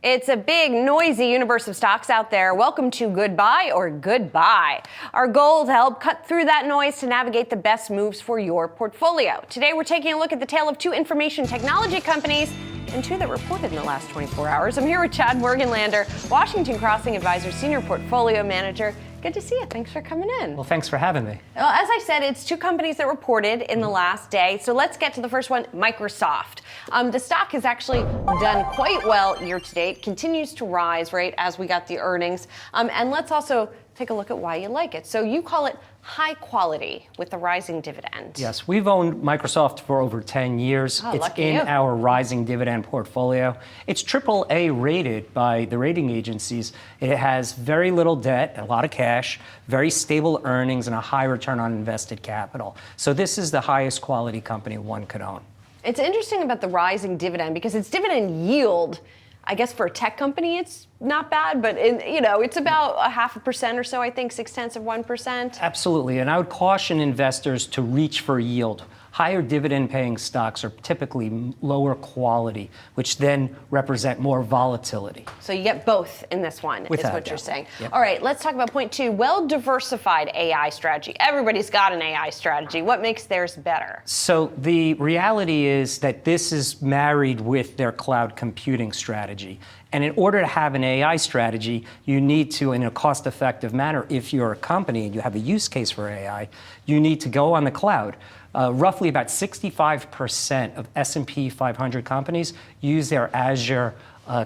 It's a big, noisy universe of stocks out there. Welcome to Goodbye or Goodbye. Our goal is to help cut through that noise to navigate the best moves for your portfolio. Today, we're taking a look at the tale of two information technology companies and two that reported in the last 24 hours. I'm here with Chad Morganlander, Washington Crossing Advisor, Senior Portfolio Manager. Good to see you. Thanks for coming in. Well, thanks for having me. Well, as I said, it's two companies that reported in the last day. So let's get to the first one, Microsoft. The stock has actually done quite well year to date, continues to rise, right, as we got the earnings. And let's also take a look at why you like it. So you call it high quality with the rising dividend. Yes, we've owned Microsoft for over 10 years. Oh, it's lucky in you. our rising dividend portfolio. It's AAA rated by the rating agencies. It has very little debt, a lot of cash, very stable earnings, and a high return on invested capital. So this is the highest quality company one could own. It's interesting about the rising dividend because its dividend yield, I guess for a tech company, it's not bad, but it's about 0.5% or so, I think, 0.6%. Absolutely, and I would caution investors to reach for yield. Higher dividend-paying stocks are typically lower quality, which then represent more volatility. So you get both in this one, is what you're saying. Yep. All right, let's talk about point two, well-diversified AI strategy. Everybody's got an AI strategy. What makes theirs better? So the reality is that this is married with their cloud computing strategy. And in order to have an AI strategy, you need to, in a cost-effective manner, if you're a company and you have a use case for AI, you need to go on the cloud. Roughly about 65% of S&P 500 companies use their Azure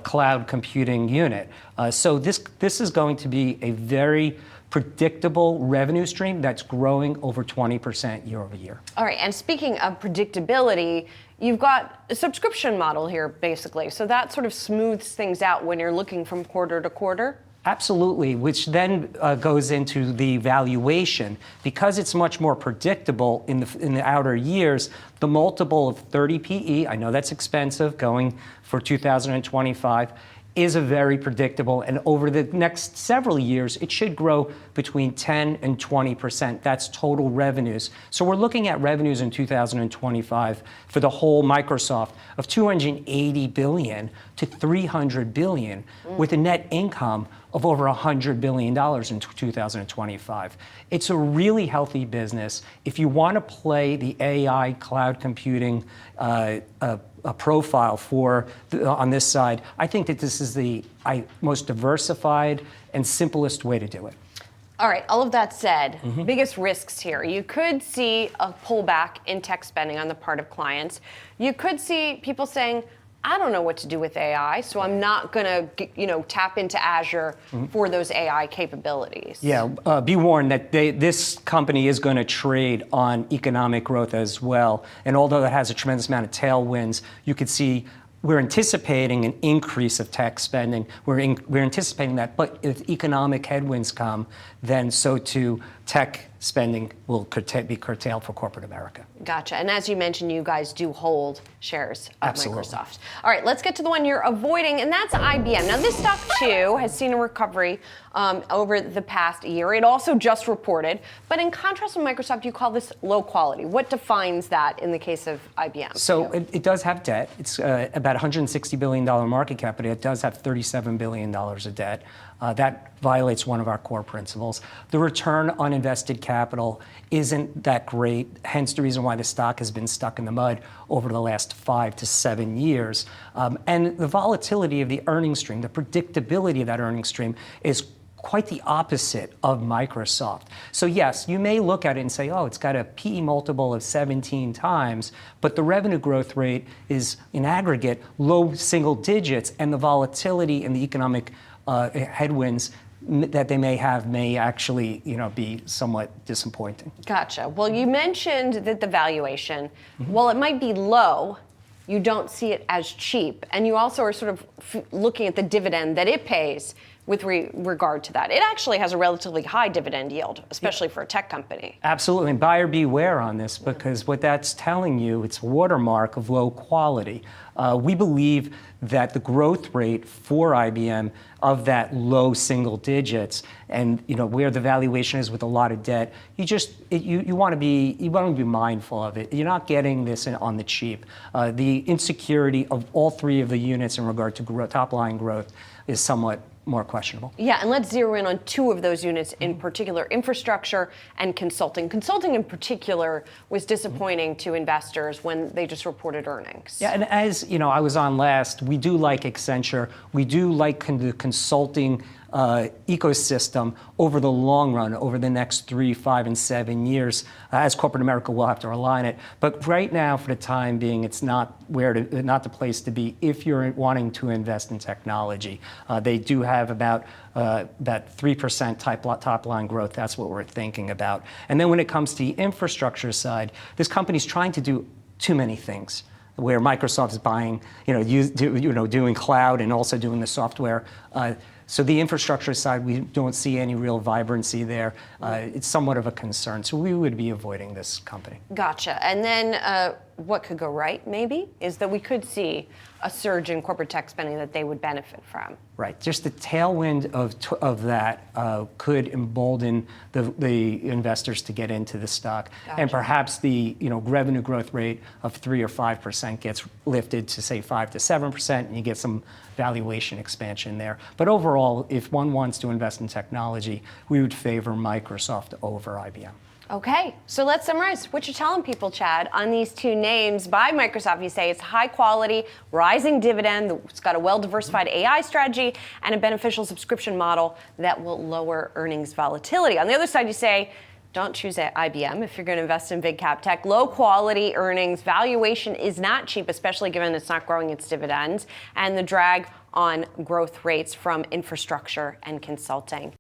cloud computing unit. So this is going to be a very predictable revenue stream that's growing over 20% year over year. All right, and speaking of predictability, you've got a subscription model here, basically. So that sort of smooths things out when you're looking from quarter to quarter? Absolutely, which then goes into the valuation. Because it's much more predictable in the outer years, the multiple of 30 PE, I know that's expensive going for 2025, is a very predictable, and over the next several years, it should grow between 10 and 20%. That's total revenues. So we're looking at revenues in 2025 for the whole Microsoft of 280 billion to 300 billion, with a net income of over $100 billion in 2025. It's a really healthy business. If you want to play the AI cloud computing a profile on this side, I think that this is the most diversified and simplest way to do it. All right, all of that said, biggest risks here. You could see a pullback in tech spending on the part of clients. You could see people saying, I don't know what to do with AI, so I'm not going to, tap into Azure for those AI capabilities. Yeah, be warned that this company is going to trade on economic growth as well. And although it has a tremendous amount of tailwinds, you could see we're anticipating an increase of tech spending. We're anticipating that, but if economic headwinds come, then so too tech spending will be curtailed for corporate America. Gotcha. And as you mentioned, you guys do hold shares of Absolutely. Microsoft. All right, let's get to the one you're avoiding, and that's IBM. Now, this stock, too, has seen a recovery over the past year. It also just reported. But in contrast to Microsoft, you call this low quality. What defines that in the case of IBM? So it does have debt. It's about $160 billion market cap, but it does have $37 billion of debt. That violates one of our core principles. The return on invested capital isn't that great, hence the reason why the stock has been stuck in the mud over the last 5 to 7 years. And the volatility of the earnings stream, the predictability of that earnings stream is quite the opposite of Microsoft. So yes, you may look at it and say, oh, it's got a PE multiple of 17 times, but the revenue growth rate is, in aggregate, low single digits, and the volatility and the economic headwinds that they may have may actually, be somewhat disappointing. Gotcha. Well, you mentioned that the valuation, while it might be low, you don't see it as cheap. And you also are sort of looking at the dividend that it pays, with regard to that. It actually has a relatively high dividend yield, especially for a tech company. Absolutely, and buyer beware on this, because what that's telling you, it's a watermark of low quality. We believe that the growth rate for IBM of that low single digits, and where the valuation is with a lot of debt, you want to be mindful of it. You're not getting this on the cheap. The insecurity of all three of the units in regard to top line growth is somewhat more questionable. Yeah, and let's zero in on two of those units in particular, infrastructure and consulting. Consulting in particular was disappointing to investors when they just reported earnings. Yeah, and as I was on last, we do like Accenture. We do like the consulting ecosystem over the long run, over the next 3, 5, and 7 years. As corporate America, we'll have to rely on it. But right now, for the time being, it's not the place to be if you're wanting to invest in technology. They do have about 3% top line growth. That's what we're thinking about. And then when it comes to the infrastructure side, this company's trying to do too many things, where Microsoft is buying, doing cloud and also doing the software. So the infrastructure side, we don't see any real vibrancy there. It's somewhat of a concern. So we would be avoiding this company. Gotcha. And then what could go right, maybe, is that we could see a surge in corporate tech spending that they would benefit from. Right. Just the tailwind of that could embolden the investors to get into the stock. Gotcha. And perhaps the revenue growth rate of 3 or 5% gets lifted to, say, 5 to 7%, and you get some valuation expansion there. But overall, if one wants to invest in technology, we would favor Microsoft over IBM. Okay, so let's summarize what you're telling people, Chad, on these two names. By Microsoft, you say it's high quality, rising dividend, it's got a well-diversified AI strategy, and a beneficial subscription model that will lower earnings volatility. On the other side, you say, don't choose IBM if you're going to invest in big cap tech. Low quality earnings, valuation is not cheap, especially given it's not growing its dividends, and the drag on growth rates from infrastructure and consulting.